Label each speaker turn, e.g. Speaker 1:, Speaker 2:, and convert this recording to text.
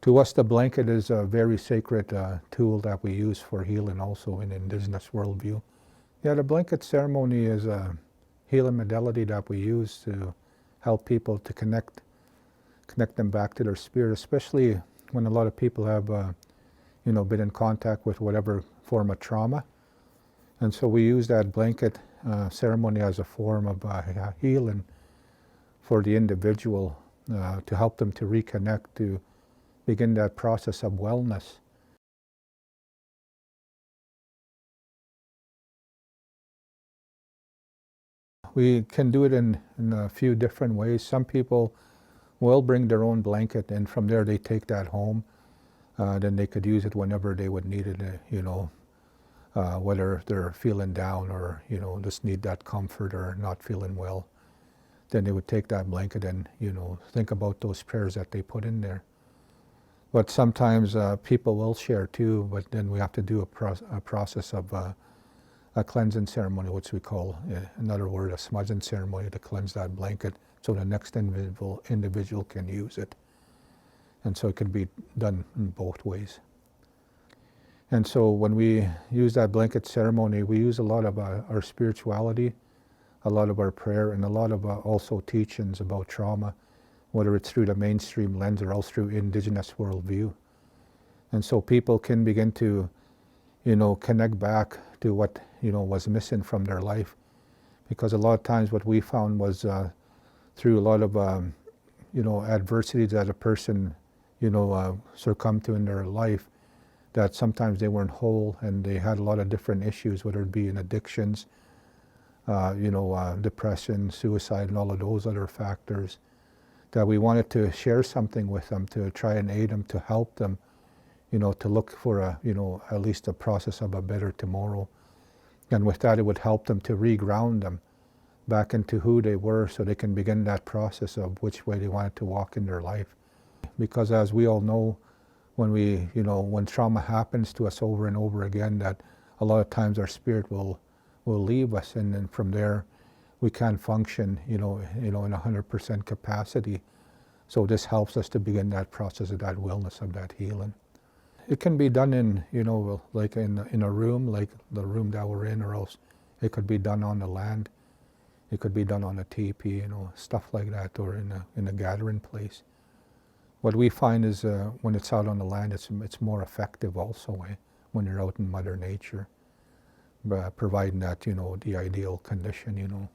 Speaker 1: To us, the blanket is a very sacred tool that we use for healing also in Indigenous worldview. Yeah, the blanket ceremony is a healing modality that we use to help people to connect them back to their spirit, especially when a lot of people have been in contact with whatever form of trauma. And so we use that blanket ceremony as a form of healing for the individual to help them to reconnect, to begin that process of wellness. We can do it in a few different ways. Some people will bring their own blanket, and from there they take that home. Then they could use it whenever they would need it, whether they're feeling down or, just need that comfort or not feeling well. Then they would take that blanket and, think about those prayers that they put in there. But sometimes people will share too, but then we have to do a process of a cleansing ceremony, which we call, another word, a smudging ceremony, to cleanse that blanket so the next individual can use it. And so it can be done in both ways. And so when we use that blanket ceremony, we use a lot of our spirituality, a lot of our prayer, and a lot of also teachings about trauma, whether it's through the mainstream lens or else through Indigenous worldview. And so people can begin to, connect back to what, was missing from their life. Because a lot of times what we found was through a lot of, adversities that a person, succumbed to in their life, that sometimes they weren't whole and they had a lot of different issues, whether it be in addictions, depression, suicide, and all of those other factors, that we wanted to share something with them to try and aid them, to help them, to look for at least a process of a better tomorrow. And with that, it would help them to reground them back into who they were so they can begin that process of which way they wanted to walk in their life. Because as we all know, when when trauma happens to us over and over again, that a lot of times our spirit will leave us, and then from there we can't function, in 100% capacity. So this helps us to begin that process of that wellness, of that healing. It can be done in, like in a room, like the room that we're in, or else it could be done on the land. It could be done on a teepee, stuff like that, or in a gathering place. What we find is when it's out on the land, it's more effective also when you're out in Mother Nature, providing that, the ideal condition,